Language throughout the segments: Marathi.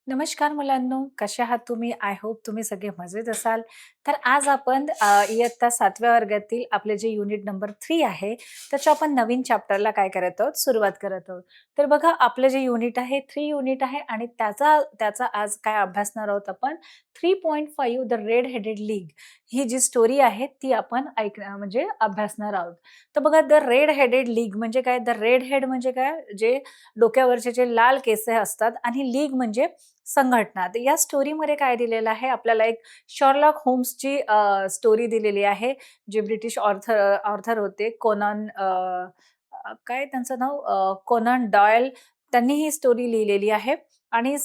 नमस्कार मुलांनो, कशा आहात तुम्ही? आय होप तुम्ही सगळे मजेत असाल. तर आज आपण इयत्ता 7व्या वर्गातील आपले जे युनिट नंबर 3 आहे, त्याच्या आपण नवीन चॅप्टरला काय करत आहोत, सुरुवात करत आहोत. तर बघा आपलं जे युनिट आहे 3 युनिट आहे आणि त्याचा त्याचा आज काय अभ्यासणार आहोत आपण 3.5 द रेड हेडेड लीग ही जी स्टोरी आहे ती आपण म्हणजे अभ्यासणार आहोत. तर बघा द रेड हेडेड लीग म्हणजे काय? द रेड हेड म्हणजे काय? जे डोक्यावरचे जे लाल केस असतात आणि लीग म्हणजे संघटना. तर या स्टोरीमध्ये काय दिलेलं आहे आपल्याला एक शर्लॉक होम्सची स्टोरी दिलेली आहे. जे ब्रिटिश ऑर्थर होते कोनन काय त्यांचं नाव कोनन डॉयल त्यांनी ही स्टोरी लिहिलेली आहे आणि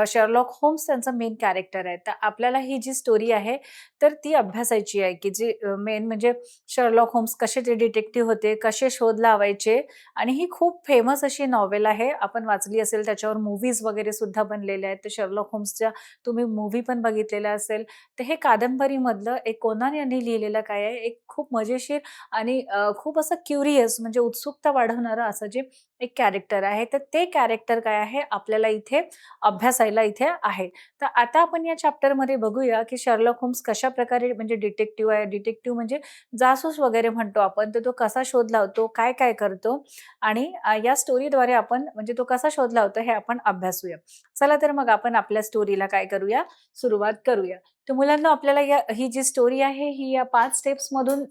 शर्लॉक होम्स त्यांचं मेन कॅरेक्टर आहे. तर आपल्याला ही जी स्टोरी आहे तर ती अभ्यासायची आहे, की जी मेन म्हणजे शर्लॉक होम्स कसे ते डिटेक्टिव्ह होते, कसे शोध लावायचे आणि ही खूप फेमस अशी नॉव्हेल आहे. आपण वाचली असेल, त्याच्यावर मूव्हीज वगैरे सुद्धा बनलेल्या आहेत. तर शर्लॉक होम्सच्या तुम्ही मूव्ही पण बघितलेल्या असेल. तर हे कादंबरीमधलं एक कोनान यांनी लिहिलेलं काय आहे, एक खूप मजेशीर आणि खूप असं क्युरियस म्हणजे उत्सुकता वाढवणारं असं जे एक कॅरेक्टर आहे. तर ते कॅरेक्टर काय आहे आपल्याला इथे अभ्यासायला इथे आहे. तर आता आपण या चॅप्टरमध्ये बघूया, की शर्लॉक होम्स कशाप्रकारे म्हणजे डिटेक्टिव्ह आहे. डिटेक्टिव्ह म्हणजे जासूस वगैरे म्हणतो आपण. तर तो कसा शोध लावतो, काय-काय करतो आणि या स्टोरीद्वारे आपण म्हणजे तो कसा शोध लावतो हे आपण अभ्यासूया. चला तर मग आपण आपल्या स्टोरीला काय करूया, सुरुवात करूया. तर मुलांनो आपल्याला ही जी स्टोरी आहे ही या 5 स्टेप्समधून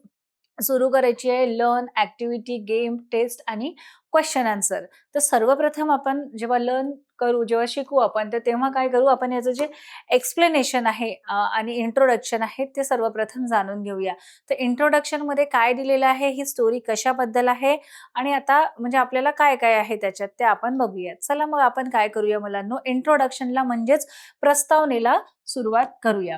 सुरू करायची आहे. लर्न, ॲक्टिव्हिटी, गेम, टेस्ट आणि क्वेशन आन्सर. तर सर्वप्रथम आपण जेव्हा लर्न करू, जेव्हा शिकू आपण, तर तेव्हा काय करू आपण याचं जे एक्सप्लेनेशन आहे आणि इंट्रोडक्शन आहे ते सर्वप्रथम जाणून घेऊया. तर इंट्रोडक्शनमध्ये काय दिलेलं आहे, ही स्टोरी कशाबद्दल आहे आणि आता म्हणजे आपल्याला काय-काय आहे त्याच्यात ते आपण बघूया. चला मग आपण काय करूया मुलांनो, इंट्रोडक्शनला म्हणजेच प्रस्तावनेला सुरुवात करूया.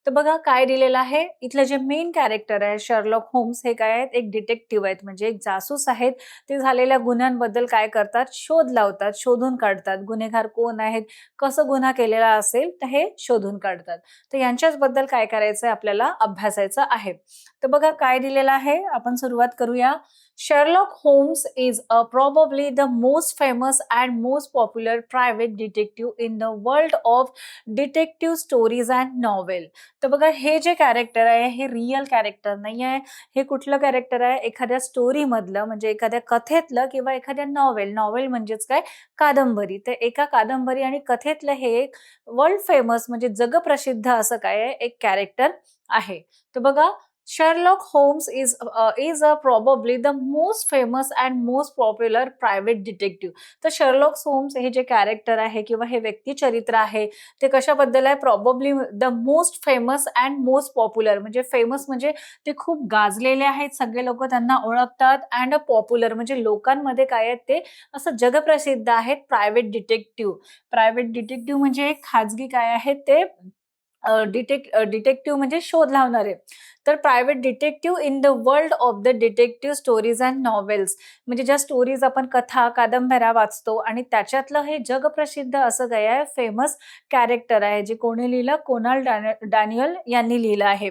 तर बघा काय दिलेलं आहे, इथलं जे मेन कॅरेक्टर आहे शर्लॉक होम्स हे काय आहेत, एक डिटेक्टिव्ह आहेत म्हणजे एक जासूस आहेत. ते झालेल्या गुन्ह्यांबद्दल काय करतात, शोध लावतात, शोधून काढतात. गुन्हेगार कोण आहेत, कसं गुन्हा केलेला असेल, तर हे शोधून काढतात. तर यांच्याचबद्दल काय करायचंय आपल्याला अभ्यासायचं आहे. तर बघा काय दिलेलं आहे, आपण सुरुवात करूया. Sherlock Holmes is probably the most famous and most popular private detective in the world of detective stories and novel. तर बघा हे जे कॅरेक्टर आहे हे रिअल कॅरेक्टर नाही आहे. हे कुठलं कॅरेक्टर आहे? एखाद्या स्टोरीमधलं म्हणजे एखाद्या कथेतलं किंवा एखाद्या नॉव्हेल. नॉव्हेल म्हणजेच काय? कादंबरी. तर एका कादंबरी आणि कथेतलं हे एक वर्ल्ड फेमस म्हणजे जगप्रसिद्ध असं काय आहे? एक कॅरेक्टर आहे. तर बघा Sherlock Holmes is probably the most famous and most popular private detective. तर शर्लॉक होम्स हे जे कॅरेक्टर आहे किंवा हे व्यक्तिचरित्र आहे ते कशाबद्दल आहे? Probably the most famous and most popular म्हणजे फेमस म्हणजे ते खूप गाजलेले आहेत. सगळे लोकं त्यांना ओळखतात अँड पॉप्युलर म्हणजे लोकांमध्ये काय आहेत ते असं जगप्रसिद्ध आहेत प्रायव्हेट डिटेक्टिव्ह. प्रायव्हेट डिटेक्टिव्ह म्हणजे खाजगी काय आहेत ते डिटेक्टिव्ह म्हणजे शोध लावणारे. तर private detective in the world of the detective stories and novels म्हणजे ज्या स्टोरीज आपण कथा, कादंबऱ्या वाचतो आणि त्याच्यातलं हे जगप्रसिद्ध असं काय आहे फेमस कॅरेक्टर आहे. जे कोणी लिहिलं? कोनाल डॅनियल यांनी लिहिलं आहे.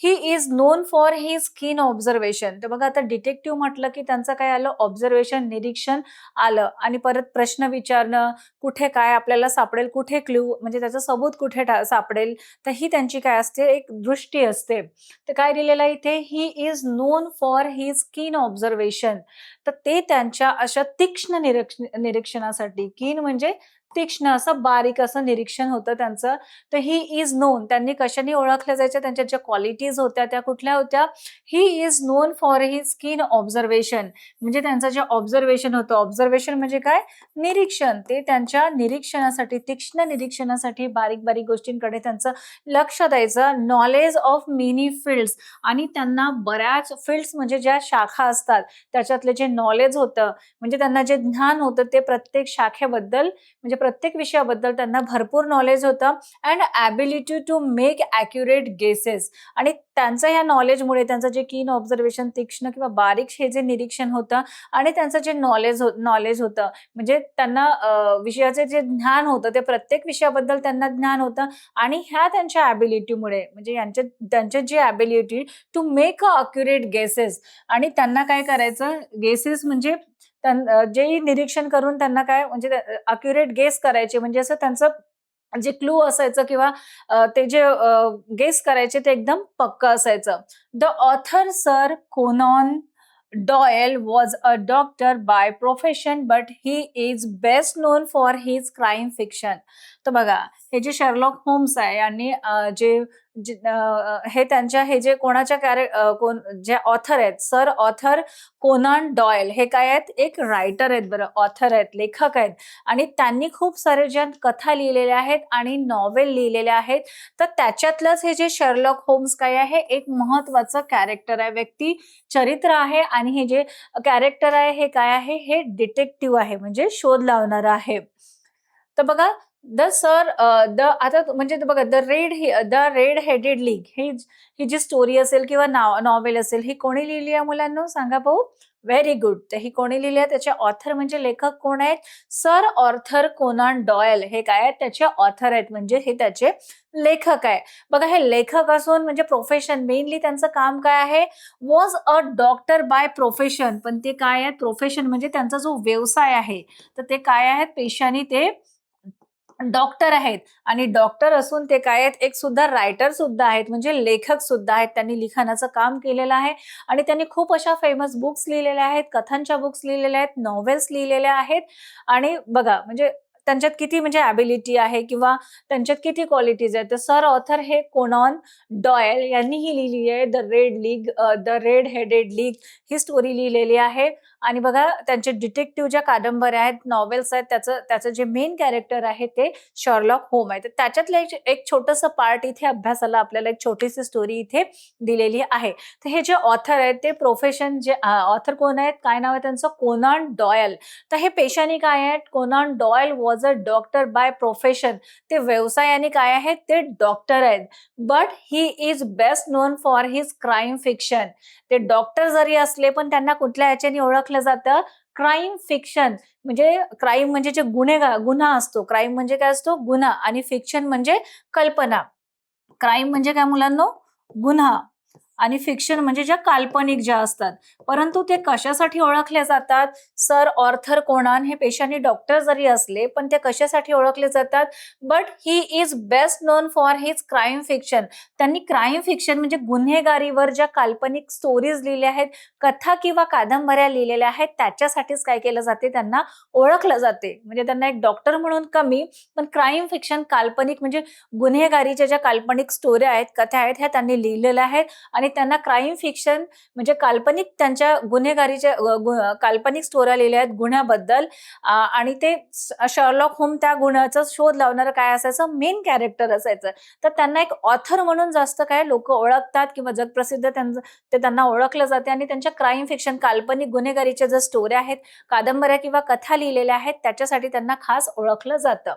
He is non for his कीन ऑब्झर्वेशन. तर बघा आता डिटेक्टिव्ह म्हटलं की त्यांचं काय आलं? ऑब्झर्वेशन, निरीक्षण आलं आणि परत प्रश्न विचारणं, कुठे काय आपल्याला सापडेल, कुठे क्लू म्हणजे त्याचं सबूत कुठे सापडेल, तर ही त्यांची काय असते? एक दृष्टी असते. तर काय दिलेलं आहे इथे? He is non for his कीन ऑब्झर्वेशन. तर ते त्यांच्या अशा तीक्ष्ण निरीक्षणासाठी कीन म्हणजे तीक्ष्ण असं बारीक असं निरीक्षण होतं त्यांचं. तर ही इज नोन त्यांनी कशाने ओळखल्या जायच्या? त्यांच्या ज्या क्वालिटीज होत्या त्या कुठल्या होत्या? He is non for his कीन ऑब्झर्वेशन म्हणजे त्यांचं जे ऑब्झर्वेशन होतं. ऑब्झर्वेशन म्हणजे काय? निरीक्षण. ते त्यांच्या निरीक्षणासाठी, तीक्ष्ण निरीक्षणासाठी बारीक-बारीक गोष्टींकडे त्यांचं लक्ष द्यायचं. नॉलेज ऑफ मेनी फील्ड्स आणि त्यांना बऱ्याच फील्ड्स म्हणजे ज्या शाखा असतात, त्याच्यातले जे नॉलेज होतं, म्हणजे त्यांना जे ज्ञान होतं ते प्रत्येक शाखेबद्दल म्हणजे प्रत्येक विषयाबद्दल त्यांना भरपूर नॉलेज होतं and ability to make accurate guesses आणि त्यांचं ह्या नॉलेजमुळे त्यांचं जे कीन ऑब्झर्वेशन, तीक्ष्ण किंवा बारीक हे जे निरीक्षण होतं आणि त्यांचं जे नॉलेज होतं म्हणजे त्यांना विषयाचे जे ज्ञान होतं ते प्रत्येक विषयाबद्दल त्यांना ज्ञान होतं आणि ह्या त्यांच्या ॲबिलिटीमुळे म्हणजे त्यांच्या जी ability to make a accurate guesses आणि त्यांना काय करायचं गेसेस म्हणजे जे निरीक्षण करून त्यांना काय म्हणजे अक्युरेट गेस करायचे म्हणजे असं त्यांचं जे क्लू असायचं किंवा ते जे गेस करायचे ते एकदम पक्कं असायचं. The author sir Conan Doyle was a doctor by profession but he is best known for his crime fiction. तर बघा, हे जे शर्लॉक होम्स आहे यांनी हे त्यांच्या हे जे कोणाच्या कोण जे ऑथर आहेत, सर ऑथर कोनान डॉयल हे काय आहेत, एक रायटर आहेत बरं, ऑथर आहेत, लेखक आहेत आणि त्यांनी खूप सारे ज्या कथा लिहिलेल्या आहेत आणि नॉवेल लिहिलेल्या आहेत. तर त्याच्यातलंच हे जे शर्लॉक होम्स काय आहे, एक महत्वाचं कॅरेक्टर आहे, व्यक्ती चरित्र आहे आणि हे जे कॅरेक्टर आहे हे काय आहे, हे डिटेक्टिव्ह आहे, म्हणजे शोध लावणारं आहे. तर बघा, द सर द आता म्हणजे बघा, द रेड हेडेड लीग ही जी स्टोरी असेल किंवा नॉवेल असेल, ही कोणी लिहिली आहे मुलांनो, सांगा पाहू. Very good. तर ही कोणी लिहिली आहे, त्याचे ऑथर म्हणजे लेखक कोण आहेत, सर ऑर्थर कोनान डॉयल हे काय आहेत, त्याचे ऑथर आहेत, म्हणजे हे त्याचे लेखक आहे. बघा, हे लेखक असून म्हणजे प्रोफेशन मेनली त्यांचं काम काय आहे, was a doctor by profession. पण ते काय आहेत, प्रोफेशन म्हणजे त्यांचा जो व्यवसाय आहे, तर ते काय आहेत, पेशाने ते डॉक्टर आहेत आणि डॉक्टर असून ते काय आहेत, एक सुद्धा रायटर सुद्धा आहेत, म्हणजे लेखक सुद्धा आहेत. त्यांनी लिखाणाचं काम केलेलं आहे आणि त्यांनी खूप अशा फेमस बुक्स लिहिलेल्या आहेत, कथांच्या बुक्स लिहिलेल्या आहेत, नॉव्हेल्स लिहिलेल्या आहेत. आणि बघा, म्हणजे त्यांच्यात किती म्हणजे ॲबिलिटी आहे किंवा त्यांच्यात किती क्वालिटीज आहेत. तर सर ऑथर हे कोनॉन डॉयल यांनी ही लिहिली आहे, the red headed league he story लिहिलेली आहे. आणि बघा, त्यांचे डिटेक्टिव्ह ज्या कादंबऱ्या आहेत, नॉव्हेल्स आहेत, त्याचं त्याचं जे मेन कॅरेक्टर आहे ते शर्लॉक होम आहे. तर त्याच्यातलं एक छोटंसं पार्ट इथे अभ्यासाला आपल्याला एक छोटीशी स्टोरी इथे दिलेली आहे. तर हे जे ऑथर आहेत ते प्रोफेशन जे ऑथर कोण आहेत, काय नाव आहे त्यांचं, कोनान डॉयल. तर हे पेशाने काय आहेत, Conan Doyle was a doctor by profession. ते व्यवसायाने काय आहेत, ते डॉक्टर आहेत. But he is best known for his crime fiction. ते डॉक्टर जरी असले पण त्यांना कुठल्या ह्याच्याने ओळखलं जातं, क्राईम फिक्शन. म्हणजे क्राईम म्हणजे जे गुन्हा असतो, क्राईम म्हणजे काय असतो, गुन्हा, आणि फिक्शन म्हणजे कल्पना. क्राईम म्हणजे काय मुलांनो, गुन्हा, आणि फिक्शन म्हणजे ज्या काल्पनिक ज्या असतात. परंतु ते कशासाठी ओळखले जातात, सर ऑर्थर कोनान हे पेशाने डॉक्टर जरी असले पण ते कशासाठी ओळखले जातात, but he is best known for his crime fiction. त्यांनी क्राईम फिक्शन म्हणजे गुन्हेगारीवर ज्या काल्पनिक स्टोरीज लिहिल्या आहेत, कथा किंवा कादंबऱ्या लिहिलेल्या आहेत, त्याच्यासाठीच काय केलं जाते, त्यांना ओळखलं जाते. म्हणजे त्यांना एक डॉक्टर म्हणून कमी, पण क्राईम फिक्शन काल्पनिक म्हणजे गुन्हेगारीच्या ज्या काल्पनिक स्टोऱ्या आहेत, कथा आहेत, ह्या त्यांनी लिहिलेल्या आहेत आणि त्यांना क्राईम फिक्शन म्हणजे काल्पनिक त्यांच्या गुन्हेगारीच्या काल्पनिक स्टोऱ्या लिहिल्या आहेत गुन्ह्याबद्दल. आणि ते शर्लॉक होम त्या गुन्ह्याचा शोध लावणारं काय असायचं, मेन कॅरेक्टर असायचं. तर त्यांना एक ऑथर म्हणून जास्त काय लोक ओळखतात किंवा जगप्रसिद्ध ते त्यांना ओळखलं जाते आणि त्यांच्या क्राईम फिक्शन काल्पनिक गुन्हेगारीच्या ज्या स्टोऱ्या आहेत, कादंबऱ्या किंवा कथा लिहिलेल्या आहेत, त्याच्यासाठी त्यांना खास ओळखलं जातं.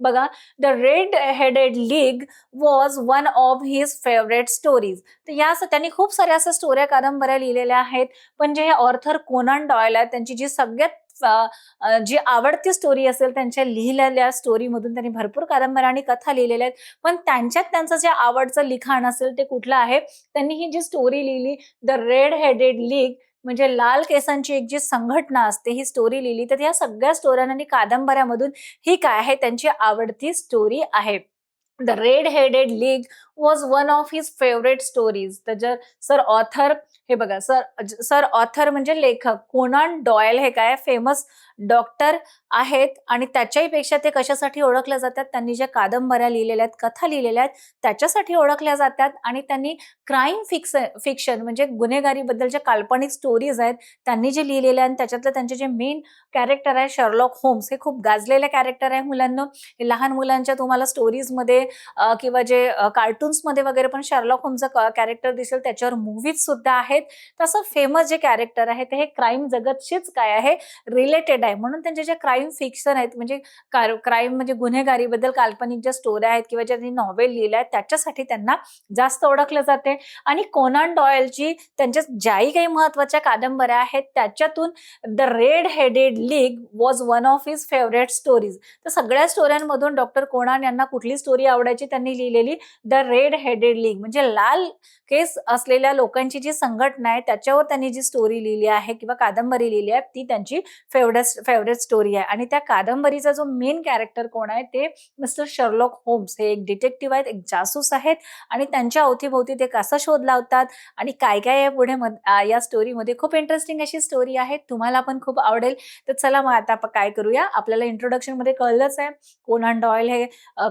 बघा, the red headed league was one of his favourite stories. तर त्यांनी खूप साऱ्या अशा स्टोऱ्या कादंबऱ्या लिहिलेल्या आहेत. पण जे ऑर्थर कोनान डॉयल आहेत, त्यांची जी सगळ्यात जी आवडती स्टोरी असेल, त्यांच्या लिहिलेल्या स्टोरीमधून त्यांनी भरपूर कादंबऱ्या आणि कथा लिहिलेल्या आहेत. पण त्यांच्यात त्यांचं जे आवडचं लिखाण असेल ते कुठलं आहे, त्यांनी ही जी स्टोरी लिहिली, द रेड हेडेड लीग, म्हणजे लाल केसांची एक जी संघटना असते, ही स्टोरी लिहिली. तर या सगळ्या स्टोऱ्या आणि कादंबऱ्यामधून ही काय आहे, त्यांची आवडती स्टोरी आहे. The red headed league was one of his favourite stories. तर जर सर ऑथर, हे बघा, सर ऑथर म्हणजे लेखक, कोनान डॉयल हे काय फेमस डॉक्टर आहेत आणि त्याच्याही पेक्षा ते कशासाठी ओळखल्या जातात, त्यांनी ज्या कादंबऱ्या लिहिलेल्या आहेत, कथा लिहिलेल्या आहेत, त्याच्यासाठी ओळखल्या जातात. आणि त्यांनी क्राईम फिक्शन म्हणजे गुन्हेगारीबद्दलच्या काल्पनिक स्टोरीज आहेत, त्यांनी जे लिहिलेल्या आणि त्याच्यातलं त्यांचे जे मेन कॅरेक्टर आहे शर्लॉक होम्स, हे खूप गाजलेले कॅरेक्टर आहे मुलांना. हे लहान मुलांच्या तुम्हाला स्टोरीजमध्ये किंवा जे कार्टून्समध्ये वगैरे पण शर्लॉक होमचं कॅरेक्टर दिसेल, त्याच्यावर मूव्हीज सुद्धा आहेत. तसं फेमस जे कॅरेक्टर आहे ते हे क्राईम जगतशीच काय आहे, रिलेटेड आहे. म्हणून त्यांचे जे क्राईम फिक्शन आहेत, म्हणजे क्राईम म्हणजे गुन्हेगारीबद्दल काल्पनिक ज्या स्टोऱ्या आहेत किंवा ज्या नॉवेल लिहिल्या आहेत, त्याच्यासाठी त्यांना जास्त ओळखलं जाते. आणि कोनान डॉयलची त्यांच्या ज्याही काही महत्वाच्या कादंबऱ्या आहेत, त्याच्यातून the red headed league was one of his favourite stories. तर सगळ्या स्टोऱ्यांमधून डॉक्टर कोनान यांना कुठली स्टोरी आवडते, आवडायची त्यांनी लिहिलेली द रेड हेडेड लीग, म्हणजे लाल केस असलेल्या लोकांची जी संघटना आहे त्याच्यावर त्यांनी जी स्टोरी लिहिली आहे किंवा कादंबरी लिहिली आहे ती त्यांची फेवरेट स्टोरी आहे. आणि त्या कादंबरीचा जो मेन कॅरेक्टर कोण आहे ते मिस्टर शर्लॉक होम्स. हे एक डिटेक्टिव्ह आहेत, एक जासूस आहेत आणि त्यांच्या अवतीभोवती ते कसा शोध लावतात आणि काय काय आहे पुढे या स्टोरीमध्ये. खूप इंटरेस्टिंग अशी स्टोरी आहे, तुम्हाला पण खूप आवडेल. तर चला मग आता काय करूया, आपल्याला इंट्रोडक्शन मध्ये कळलंच आहे कोनन डॉयल हे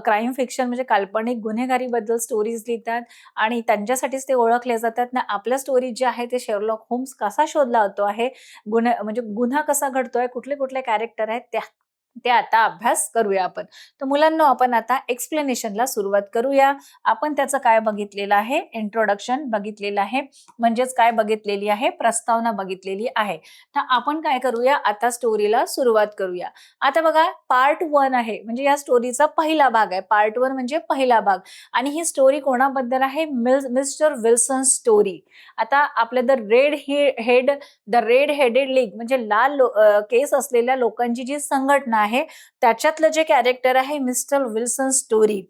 क्राईम फिक्शन म्हणजे काल्पनिक गुन्हेगारीबद्दल स्टोरीज लिहितात आणि त्यांच्यासाठीच ते ओळखले जातात ना. आपल्या स्टोरी जे आहे ते शेरलॉक होम्स कसा शोध लावतो आहे, म्हणजे गुन्हा कसा घडतोय, कुठले कुठले कॅरेक्टर आहेत ते आता अभ्यास करूया आपण. तर मुलांना आपण आता एक्सप्लेनेशनला सुरुवात करूया. आपण त्याचं काय बघितलेलं आहे, इंट्रोडक्शन बघितलेलं आहे, म्हणजेच काय बघितलेली आहे, प्रस्तावना बघितलेली आहे. तर आपण काय करूया, आता स्टोरीला सुरुवात करूया. आता बघा पार्ट 1 आहे, म्हणजे या स्टोरीचा पहिला भाग आहे. पार्ट 1 म्हणजे पहिला भाग आणि ही स्टोरी कोणाबद्दल आहे, मिस्टर विल्सन स्टोरी. आता आपलं द रेड हेडेड लीग म्हणजे लाल केस असलेल्या लोकांची जी संघटना आहे त्याच्यातलं जे कॅरेक्टर आहे मिस्टर विल्सन स्टोरी.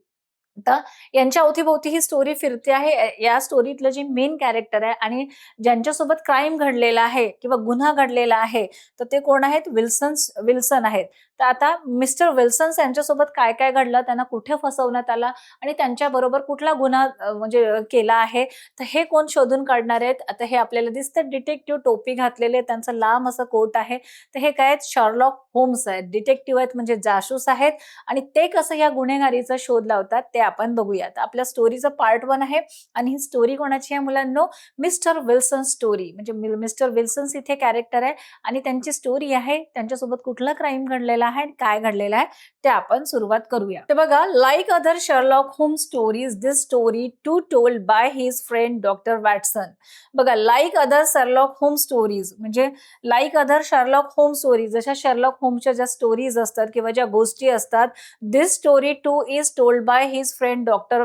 आता यांच्या अवतीभोवती ही स्टोरी फिरते आहे. या स्टोरीतलं जे मेन कॅरेक्टर आहे आणि ज्यांच्यासोबत क्राईम घडलेला आहे किंवा गुन्हा घडलेला आहे तर ते कोण आहेत, विल्सन आहेत. तर आता मिस्टर विल्सन्स यांच्यासोबत काय काय घडलं, त्यांना कुठे फसवण्यात आलं आणि त्यांच्या बरोबर कुठला गुन्हा म्हणजे केला आहे, तर हे कोण शोधून काढणार आहेत. आता हे आपल्याला दिसतं, डिटेक्टिव्ह टोपी घातलेले, त्यांचं लांब असं कोट आहे. तर हे काय आहेत, शर्लॉक होम्स आहेत, डिटेक्टिव्ह आहेत म्हणजे जासूस आहेत आणि ते कसं या गुन्हेगारीचा शोध लावतात ते आपण बघूयात. आपल्या स्टोरीचं पार्ट 1 आहे आणि ही स्टोरी कोणाची आहे मुलांनो, मिस्टर विल्सन स्टोरी. म्हणजे मिस्टर विल्सन्स इथे कॅरेक्टर आहे आणि त्यांची स्टोरी आहे, त्यांच्यासोबत कुठला क्राईम घडलेला आहे, काय घडलेला आहे ते आपण सुरुवात करूया. तर बघा, like other Sherlock Holmes stories, this story too told by his friend doctor Watson. बघा, like other Sherlock Holmes stories म्हणजे like other Sherlock Holmes stories, जशा शर्लॉक होम्सच्या ज्या स्टोरीज असतात किंवा ज्या गोष्टी असतात, this story too is told by his friend doctor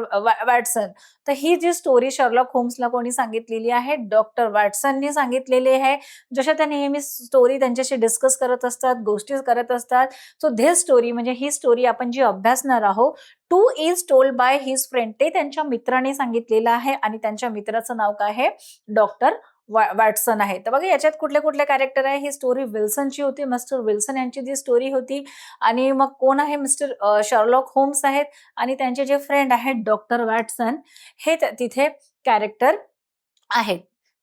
Watson. तर ही जी स्टोरी शर्लॉक होम्सला कोणी सांगितलेली आहे, डॉक्टर वॅटसननी सांगितलेली आहे. जशा त्या नेहमी स्टोरी त्यांच्याशी डिस्कस करत असतात, गोष्टी करत असतात. सो धिस स्टोरी म्हणजे ही स्टोरी आपण जी अभ्यासणार आहोत, to is told by his friend, ते त्यांच्या मित्राने सांगितलेलं आहे आणि त्यांच्या मित्राचं नाव काय आहे, डॉक्टर वॅटसन आहे. तर बघा याच्यात कुठले कुठले कॅरेक्टर आहे, ही स्टोरी विल्सनची होती, मिस्टर विल्सन यांची जी स्टोरी होती आणि मग कोण आहे, मिस्टर शर्लॉक होम्स आहेत आणि त्यांचे जे फ्रेंड आहेत डॉक्टर वॅटसन, हे तिथे कॅरेक्टर आहेत.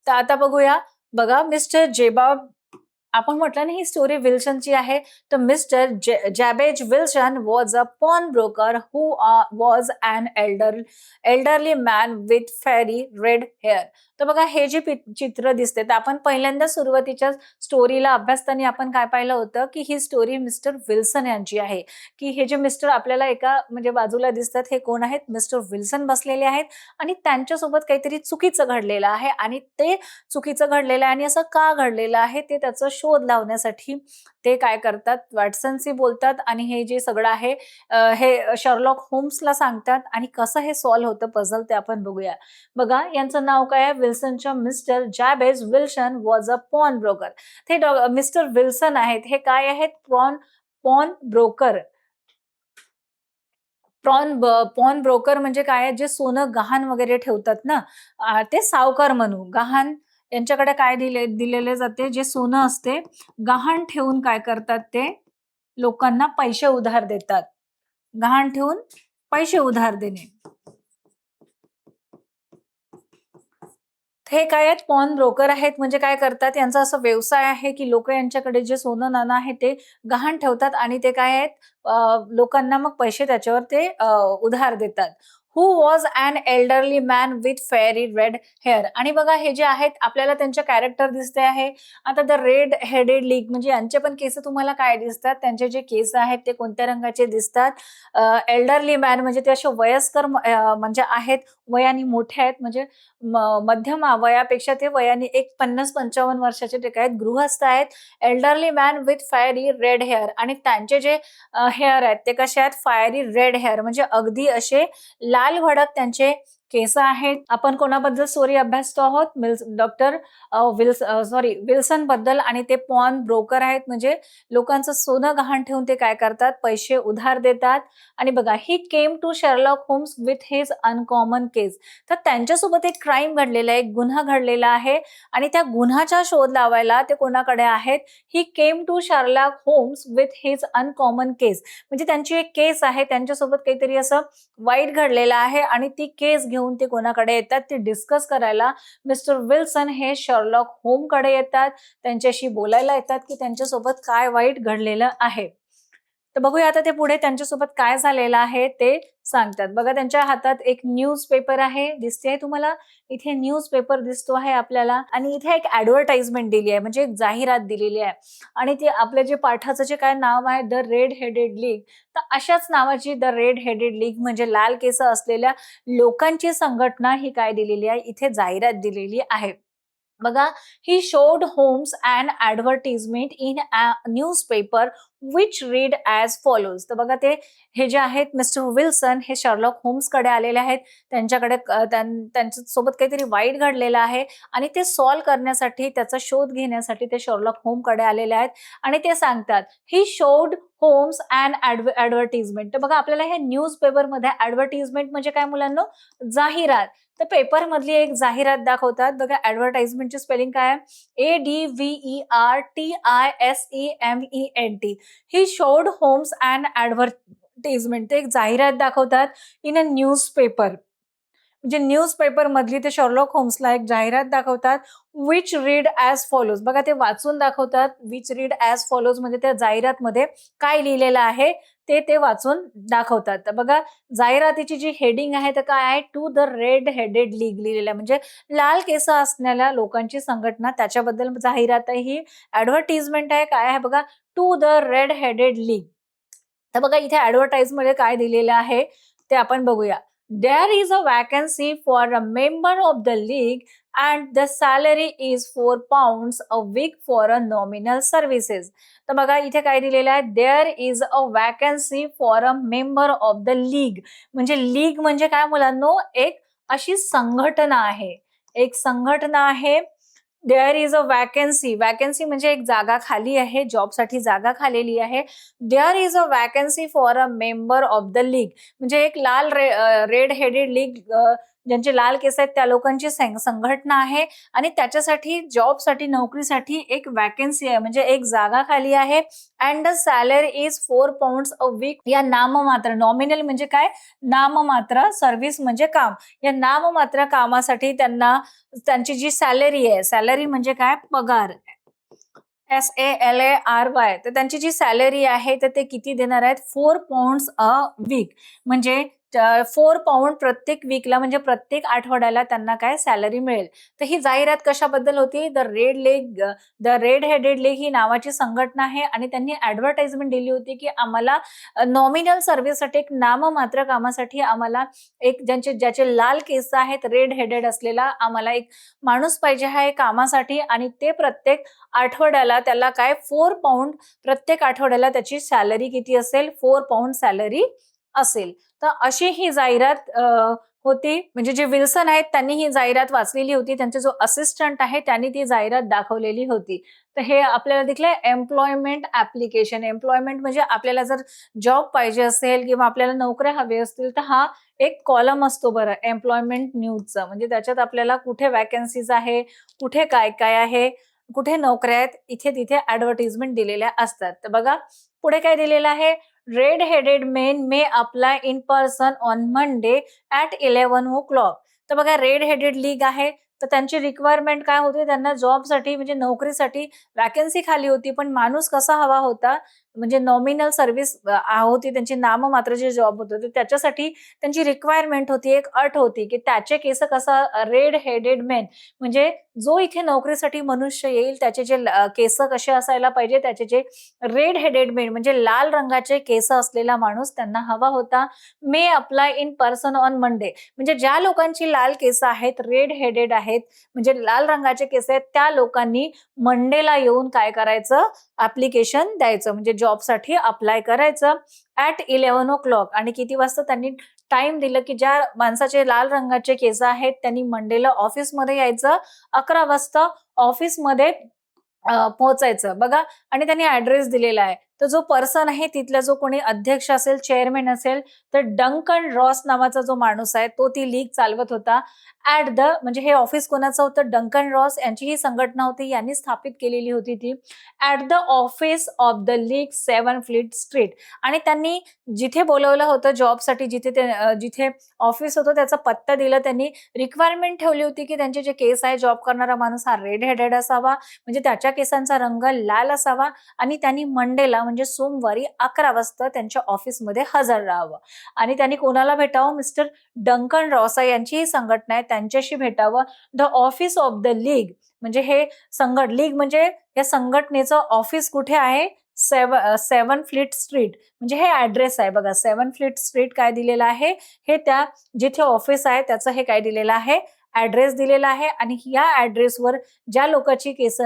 तर आता बघूया. बघा, मिस्टर जेबॉब, आपण म्हटलं ना ही स्टोरी विल्सनची आहे. तर mister Jabez Wilson was a pawn broker who was an elderly man with fiery red hair. तर बघा हे जे चित्र दिसते, तर आपण पहिल्यांदा सुरुवातीच्या स्टोरीला अभ्यासताना आपण काय पाहिलं होतं की ही स्टोरी मिस्टर विल्सन यांची आहे. की हे जे मिस्टर आपल्याला एका म्हणजे बाजूला दिसतात, हे कोण आहेत, मिस्टर विल्सन बसलेले आहेत आणि त्यांच्यासोबत काहीतरी चुकीचं घडलेलं आहे आणि ते चुकीचं घडलेलं आहे आणि असं का घडलेलं आहे ते त्याचा शोध लावण्यासाठी ते काय करतात, वॅटसनशी बोलतात आणि हे जे सगळं आहे हे शर्लॉक होम्सला सांगतात आणि कसं हे सॉल्व्ह होतं पझल ते आपण बघूया. बघा यांचं नाव काय आहे, विल्सनच्या mister Jabez Wilson was a pawn broker. ते मिस्टर विल्सन आहेत, हे काय आहेत, पॉन ब्रोकर. पॉन ब्रोकर म्हणजे काय आहे, जे सोनं गहाण वगैरे ठेवतात ना, ते सावकार म्हणू. गहाण यांच्याकडे काय दिलेले जाते, जे सोनं असते गहाण ठेवून काय करतात, ते लोकांना पैसे उधार देतात. गहाण ठेवून पैसे उधार देणे, हे काय आहेत, पॉन ब्रोकर आहेत. म्हणजे काय करतात, यांचा असा व्यवसाय आहे की लोक यांच्याकडे जे सोनं नाणं आहे ते गहाण ठेवतात आणि ते काय आहेत, लोकांना मग पैसे त्याच्यावर ते उधार देतात. Who was an elderly man with fiery red hair. आणि बघा हे जे आहेत आपल्याला त्यांचे कॅरेक्टर दिसते आहे. आता द रेड हेडेड लीग म्हणजे यांचे पण केस तुम्हाला काय दिसतात, त्यांचे जे केस आहेत ते कोणत्या रंगाचे दिसतात, एल्डरली मॅन म्हणजे ते असे वयस्कर म्हणजे आहेत, वयाने मोठे आहेत, म्हणजे मध्यम वयापेक्षा ते वयाने एक 50-55 वर्षाचे ते काय गृहस्थ आहेत. Elderly man with fiery red hair आणि त्यांचे जे हेअर आहेत ते कसे आहेत, फायरी रेड हेअर म्हणजे अगदी असे लाल भडक त्यांचे केस आहेत. आपण कोणाबद्दल स्टोरी अभ्यासतो आहोत? डॉक्टर विल्सन बद्दल, आणि ते पॉन ब्रोकर आहेत, म्हणजे लोकांचं सोनं गहाण ठेवून ते काय करतात, पैसे उधार देतात. आणि बघा, he came to Sherlock Holmes with his uncommon case. तर त्यांच्यासोबत एक क्राईम घडलेला आहे, एक गुन्हा घडलेला आहे, आणि त्या गुन्ह्याचा शोध लावायला ते कोणाकडे आहेत? He came to Sherlock Holmes with his uncommon case. म्हणजे त्यांची एक केस आहे, त्यांच्यासोबत काहीतरी असं वाईट घडलेलं आहे, आणि ती केस घेऊन ते कोणाकडे येतात, ते डिस्कस करायला मिस्टर विल्सन हे शर्लॉक होमकडे येतात. त्यांच्याशी बोलायला येतात की त्यांच्यासोबत काय वाईट घडलेलं आहे. तर बघूया आता ते पुढे त्यांच्यासोबत काय झालेलं आहे ते सांगतात. बघा, त्यांच्या हातात एक न्यूजपेपर आहे, दिसते तुम्हाला इथे न्यूजपेपर दिसतो आहे आपल्याला, आणि इथे एक ऍडव्हर्टाइजमेंट दिली आहे, म्हणजे एक जाहिरात दिलेली आहे. आणि ते आपल्या जे पाठाचं जे काय नाव आहे, द रेड हेडेड लीग, तर अशाच नावाची द रेड हेडेड लीग म्हणजे लाल केस असलेल्या लोकांची संघटना ही काय दिलेली आहे, इथे जाहिरात दिलेली आहे. बघा, he showed Holmes and advertisement in a newspaper which read as follows. तर बघा, ते हे जे आहेत मिस्टर विल्सन हे शर्लॉक होम्सकडे आलेले आहेत. त्यांच्याकडे त्यांच्यासोबत काहीतरी वाईट घडलेलं आहे, आणि ते सॉल्व्ह करण्यासाठी, त्याचा शोध घेण्यासाठी ते शर्लॉक होमकडे आलेले आहेत. आणि ते सांगतात, he showed Holmes and advertisement. तर बघा, आपल्याला हे न्यूजपेपरमध्ये ॲडव्हर्टिजमेंट म्हणजे काय मुलांनो? जाहिरात. तर पेपर मधली एक जाहिरात दाखवतात. बघा, ऍडव्हर्टाइजमेंटची स्पेलिंग काय आहे? ADVERTISEMENT. He showed Holmes and advertisement. ते एक जाहिरात दाखवतात इन अ न्यूजपेपर. म्हणजे न्यूजपेपर मधली ते शर्लॉक होम्सला एक जाहिरात दाखवतात, विच रीड ॲज फॉलोज. बघा, ते वाचून दाखवतात. विच रीड ॲज फॉलोज म्हणजे त्या जाहिरातमध्ये काय लिहिलेलं आहे ते ते वाचून दाखवतात. तर बघा, जाहिरातीची जी हेडिंग आहे तर काय आहे? To the red headed league लिहिलेलं आहे, म्हणजे लाल केस असणाऱ्या लोकांची संघटना, त्याच्याबद्दल जाहिरात आहे. ही ऍडव्हर्टिजमेंट आहे. काय आहे बघा? To the red headed league. तर बघा, इथे ऍडव्हर्टाइज मध्ये काय दिलेलं आहे ते आपण बघूया. There is a vacancy for a member of the league and the salary is £4 a week for a nominal services. तर बघा, इथे काय दिलेलं आहे? There is a vacancy for a member of the league. म्हणजे लीग म्हणजे काय मुलांनो? एक अशी संघटना आहे, एक संघटना आहे. There is a vacancy. Vacancy म्हणजे एक जागा खाली आहे, जॉबसाठी जागा खालेली आहे. There is a vacancy for a member of the league. म्हणजे एक रेड हेडेड लीग, ज्यांचे लाल केस आहेत त्या लोकांची संघटना आहे, आणि त्याच्यासाठी जॉबसाठी, नोकरीसाठी एक वॅकन्सी आहे, म्हणजे एक जागा खाली आहे. And the salary is £4 a weak. या नाममात्र, नॉमिनल म्हणजे काय? नाममात्र, सर्व्हिस म्हणजे काम. या नाममात्र कामासाठी त्यांना, त्यांची जी सॅलरी आहे, सॅलरी म्हणजे काय? पगार. SALARY. तर त्यांची जी सॅलरी आहे तर ते किती देणार आहेत? £4 अ वीक. म्हणजे £4 प्रत्येक वीकला, म्हणजे प्रत्येक आठवड्याला त्यांना काय सॅलरी मिळेल. तर ही जाहिरात कशाबद्दल होती? द रेड हेडेड लेग ही नावाची संघटना आहे, आणि त्यांनी ऍडव्हर्टाइजमेंट दिली होती की आम्हाला नॉमिनल सर्व्हिससाठी, एक नाममात्र कामासाठी आम्हाला एक ज्याचे लाल केस आहेत, रेड हेडेड असलेला आम्हाला एक माणूस पाहिजे आहे कामासाठी, आणि ते प्रत्येक आठवड्याला त्याला काय £4 प्रत्येक आठवड्याला त्याची सॅलरी किती असेल? £4 सॅलरी असेल. तर अशी ही जाहिरात होती. म्हणजे जे विल्सन आहेत त्यांनी ही जाहिरात वाचलेली होती. त्यांचा जो असिस्टंट आहे त्यांनी ती जाहिरात दाखवलेली होती. तर हे आपल्याला दिसलंय एम्प्लॉयमेंट ऍप्लिकेशन. एम्प्लॉयमेंट म्हणजे आपल्याला जर जॉब पाहिजे असेल किंवा आपल्याला नोकऱ्या हव्या असतील तर हा एक कॉलम असतो बरं, एम्प्लॉयमेंट न्यूजचा. म्हणजे त्याच्यात आपल्याला कुठे वॅकन्सीज आहे, कुठे काय काय आहे, कुठे नोकऱ्या आहेत, इथे तिथे ऍडव्हर्टिजमेंट दिलेल्या असतात. तर बघा, पुढे काय दिलेलं आहे? Red headed main may apply in person on Monday at 11 o'clock. तर बघा, रेड हेडेड लीग आहे, तर त्यांची रिक्वायरमेंट काय होती? त्यांना जॉबसाठी, म्हणजे नोकरीसाठी वॅकन्सी खाली होती, पण माणूस कसा हवा होता? म्हणजे नॉमिनल सर्व्हिस होती, त्यांची नाममात्र जे जॉब होतं, तर त्याच्यासाठी त्यांची रिक्वायरमेंट होती, एक अट होती की त्याचे केस कसा? रेड हेडेड मेन, म्हणजे जो इथे नोकरीसाठी मनुष्य येईल त्याचे जे केस कसे असायला पाहिजे? त्याचे जे रेड हेडेड मेन म्हणजे लाल रंगाचे केस असलेला माणूस त्यांना हवा होता. May apply in person on Monday. म्हणजे ज्या लोकांची लाल केस आहेत, रेड हेडेड आहेत, म्हणजे लाल रंगाचे केस आहेत, त्या लोकांनी मंडेला येऊन काय करायचं? ऍप्लिकेशन द्यायचं, म्हणजे जॉबसाठी अप्लाय करायचं ॲट 11 o'clock. आणि किती वाजता त्यांनी टाइम दिलं की ज्या माणसाचे लाल रंगाचे केस आहेत त्यांनी मंडेला ऑफिसमध्ये यायचं, 11 वाजता ऑफिसमध्ये पोहोचायचं बघा. आणि त्यांनी ऍड्रेस दिलेला आहे. तर जो पर्सन आहे तिथला जो कोणी अध्यक्ष असेल, चेअरमॅन असेल, तर डंकन रॉस नावाचा जो माणूस आहे तो ती लीग चालवत होता. म्हणजे हे ऑफिस कोणाचं होतं? डंकन रॉस यांची ही संघटना होती, यांनी स्थापित केलेली होती ती. At the office of the league 7 fleet street. आणि त्यांनी जिथे बोलवलं होतं जॉबसाठी, जिथे ऑफिस होतं त्याचा पत्ता दिला त्यांनी. रिक्वायरमेंट ठेवली होती की त्यांचे जे केस आहे, जॉब करणारा माणूस हा रेड हेडेड असावा, म्हणजे त्याच्या केसांचा रंग लाल असावा, आणि त्यांनी मंडेला म्हणजे सोमवारी 11 वाजता त्यांच्या ऑफिसमध्ये हजर राहावं. आणि त्यांनी कोणाला भेटावं? मिस्टर डंकन रॉसा यांची ही संघटना आहे त्यांच्याशी भेटावं. The office of the league म्हणजे हे लीग म्हणजे या संघटनेचं ऑफिस कुठे आहे? 7 फ्लीट स्ट्रीट म्हणजे हे ऍड्रेस आहे बघा. 7 फ्लीट स्ट्रीट काय दिलेलं आहे? हे त्या जिथे ऑफिस आहे त्याचं हे काय दिलेलं आहे? ऍड्रेस दिलेला आहे. आणि या ऍड्रेसवर ज्या लोकांची केस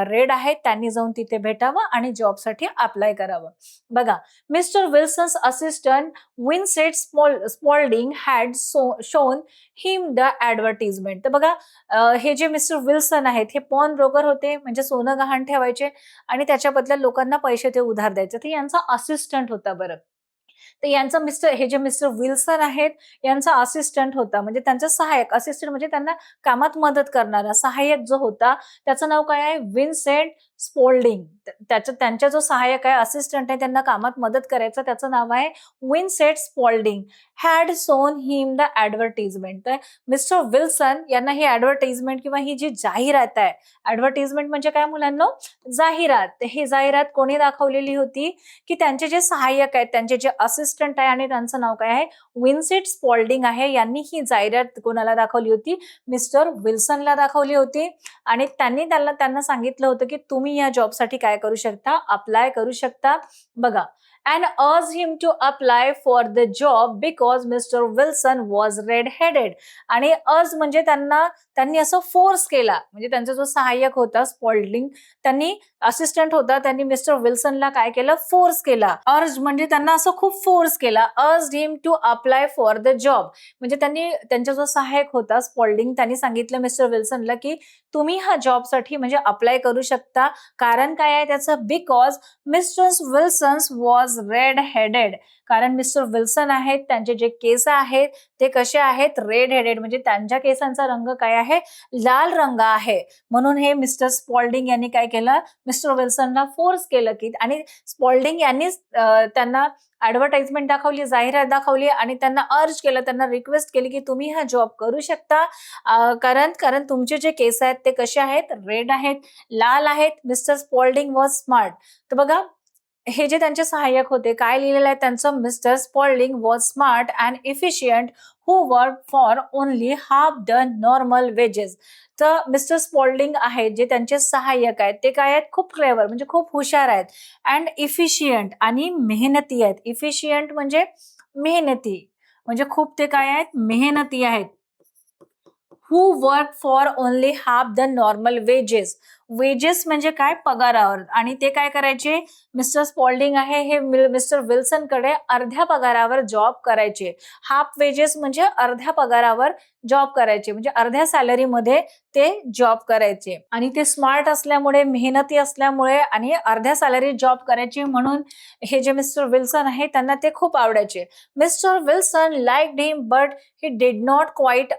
रेड आहेत त्यांनी जाऊन तिथे भेटावं आणि जॉबसाठी अप्लाय करावं. बघा, mister Wilson's assistant Vincent Spaulding had shown him the advertisement. तर बघा, हे जे मिस्टर विल्सन आहेत हे पॉन ब्रोकर होते, म्हणजे सोनं गहाण ठेवायचे आणि त्याच्या बदल्यात लोकांना पैसे ते उधार द्यायचे. ते यांचा असिस्टंट होता बरं. तर यांचा हे जे मिस्टर विल्सन आहेत यांचा असिस्टंट होता, म्हणजे त्यांचा सहाय्यक. असिस्टंट म्हणजे त्यांना कामात मदत करणारा सहाय्यक जो होता त्याचं नाव काय आहे? विन्सेंट स्पोल्डिंग. त्यांचा जो सहाय्यक आहे, असिस्टंट आहे, त्यांना कामात मदत करायचं, त्याचं नाव आहे विन्सेंट स्पोल्डिंग. हॅड सोन हिम द ऍडव्हर्टिजमेंट. तर मिस्टर विल्सन यांना ही ऍडव्हर्टिजमेंट किंवा ही जी जाहिरात आहे, ऍडव्हर्टिजमेंट म्हणजे काय मुलांना? जाहिरात. ही जाहिरात कोणी दाखवलेली होती? की त्यांचे जे सहाय्यक आहेत, त्यांचे जे असिस्टंट आहे आणि त्यांचं नाव काय आहे? विन्सेंट स्पॉल्डिंग आहे. यांनी ही जाहिरात कोणाला दाखवली होती? मिस्टर विल्सनला दाखवली होती. आणि त्यांनी त्यांना सांगितलं होतं की तुम्ही या जॉबसाठी काय करू शकता? अप्लाय करू शकता. बघा, and urged him to apply for the job because Mr. Wilson was red-headed. आणि म्हणजे त्यांनी असं फोर्स केला, म्हणजे त्यांचा जो सहाय्यक होता स्पॉल्डिंग, त्यांनी असिस्टंट होता, त्यांनी मिस्टर विल्सनला काय केलं? फोर्स केला. अर्ज म्हणजे त्यांना असं खूप फोर्स केला. Urged him to apply for the job. म्हणजे त्यांचा जो सहाय्यक होता स्पॉल्डिंग, त्यांनी सांगितलं मिस्टर विल्सनला की तुम्ही हा जॉबसाठी म्हणजे अप्लाय करू शकता. कारण काय आहे त्याचं? Because mister Wilson's was red headed. कारण मिस्टर विल्सन आहेत, त्यांचे जे केस आहेत ते कसे आहेत? Red headed. म्हणजे त्यांच्या केसांचा रंग काय आहे? लाल रंग आहे. म्हणून हे मिस्टर स्पॉल्डिंग यांनी काय केलं? मिस्टर विल्सनला फोर्स केलं की, आणि स्पॉल्डिंग यांनीच त्यांना ऍडव्हर्टाइजमेंट दाखवली, जाहिरात दाखवली आणि त्यांना अर्ज केलं, त्यांना रिक्वेस्ट केली की तुम्ही हा जॉब करू शकता. कारण तुमचे जे केस आहेत ते कसे आहेत? रेड आहेत, लाल आहेत. Mister Spaulding was smart. तर बघा, हे जे त्यांचे सहाय्यक होते काय लिहिलेलं आहे त्यांचं? Mister Spaulding was smart and efficient who work for only half the normal wages. तर मिस्टर स्पॉल्डिंग आहेत जे त्यांचे सहाय्यक आहेत ते काय आहेत? खूप क्लेवर म्हणजे खूप हुशार आहेत. अँड इफिशियंट आणि मेहनती आहेत. इफिशियंट म्हणजे मेहनती, म्हणजे खूप ते काय आहेत? मेहनती आहेत. हू work for only half the normal wedges. Wedges म्हणजे काय? पगारावर. आणि ते काय करायचे? मिस्टर स्पॉल्डिंग आहे हे मिस्टर विल्सनकडे अर्ध्या पगारावर जॉब करायचे. हाफ वेजेस म्हणजे अर्ध्या पगारावर जॉब करायचे, म्हणजे अर्ध्या सॅलरीमध्ये ते जॉब करायचे. आणि ते स्मार्ट असल्यामुळे, मेहनती असल्यामुळे आणि अर्ध्या सॅलरी जॉब करायचे, म्हणून हे जे मिस्टर विल्सन आहे त्यांना ते खूप आवडायचे. Mister Wilson liked him but he did not quite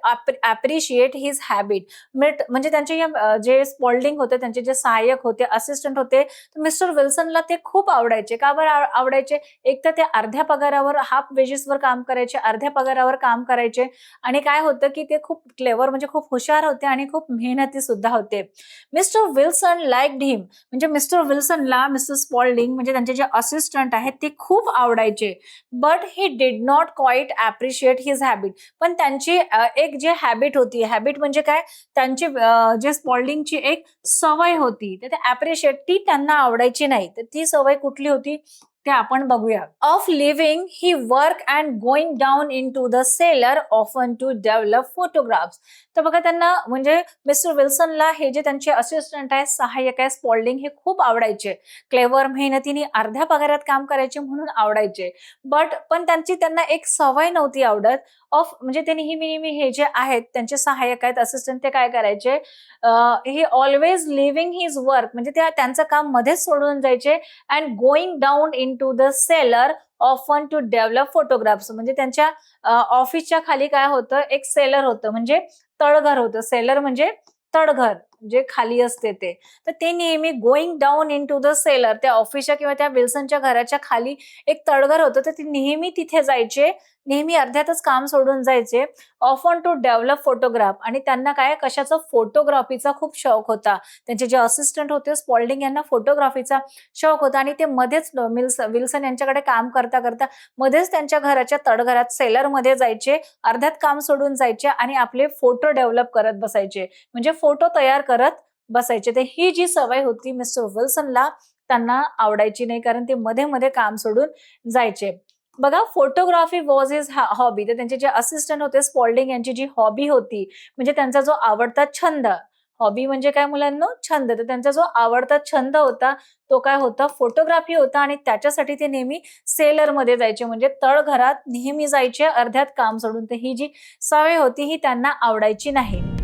appreciate his habit. म्हणजे त्यांचे जे स्पॉल्डिंग होते, त्यांचे जे सहाय्यक होते, असिस्टंट होते, मिस्टर विल्सनला ते खूप आवडायचे. का बरं आवडायचे? एक तर ते अर्ध्या पगारावर, हाफ वेजेसवर काम करायचे, अर्ध्या पगारावर काम करायचे. आणि काय होतं की ते खूप क्लेवर म्हणजे खूप हुशार होते आणि खूप मेहनती सुद्धा होते. मिस्टर विल्सन लाईक्ड हिम म्हणजे मिस्टर विल्सनला मिस्टर स्पॉल्डिंग म्हणजे त्यांचे जे असिस्टंट आहेत ते खूप आवडायचे. But he did not quite appreciate his habit. पण त्यांची एक जे हॅबिट होती, हॅबिट म्हणजे काय? त्यांची जे स्पॉल्डिंगची एक सवय होती, तर ते अप्रिशिएट ती त्यांना आवडायची नाही. तर ती सवय कुठली होती ते आपण बघूया. Of leaving he work and going down into the cellar often to develop photographs. तर बघा त्यांना म्हणजे मिस्टर विल्सनला हे जे त्यांचे असिस्टंट आहेत, सहाय्यक आहे स्पॉल्डिंग हे खूप आवडायचे. क्लेव्हर, मेहनतीने अर्ध्या पगारात काम करायचे म्हणून आवडायचे. पण त्यांना एक सवय नव्हती आवडत म्हणजे ते नेहमी हे जे आहेत त्यांचे सहाय्यक आहेत, असिस्टंट ते काय करायचे, हे ऑलवेज लिव्हिंग हिज वर्क म्हणजे त्यांचं काम मध्येच सोडून जायचे and going down into the cellar often to develop photographs. म्हणजे त्यांच्या ऑफिसच्या खाली काय होतं, एक सेलर होतं म्हणजे तळघर होतं. सेलर म्हणजे तळघर जे खाली असते ते. तर ते नेहमी going down into the cellar, त्या ऑफिसच्या किंवा त्या विल्सनच्या घराच्या खाली एक तळघर होतं, तर ते नेहमी तिथे जायचे. नेहमी अर्ध्यातच काम सोडून जायचे. ऑफन टू डेव्हलप फोटोग्राफ आणि त्यांना काय कशाचा फोटोग्राफीचा खूप शौक होता. त्यांचे जे असिस्टंट होते स्पॉल्डिंग यांना फोटोग्राफीचा शौक होता आणि ते मध्येच विल्सन यांच्याकडे काम करता करता मध्येच त्यांच्या घराच्या तळघरात सेलरमध्ये जायचे, अर्ध्यात काम सोडून जायचे आणि आपले फोटो डेव्हलप करत बसायचे. म्हणजे फोटो तयार करत बसायचे. तर ही जी सवय होती मिस्टर विल्सनला त्यांना आवडायची नाही, कारण ते मध्ये काम सोडून जायचे. बघा फोटोग्राफी वॉज हिज हॉबी. तर त्यांचे जे असिस्टंट होते स्पॉल्डिंग यांची जी हॉबी होती म्हणजे त्यांचा जो आवडता छंद, हॉबी म्हणजे काय मुलांना, छंद. तर त्यांचा जो आवडता छंद होता तो काय होता, फोटोग्राफी होता आणि त्याच्यासाठी ते नेहमी सेलरमध्ये जायचे म्हणजे तळघरात नेहमी जायचे अर्ध्यात काम सोडून. तर ही जी सवय होती ही त्यांना आवडायची नाही.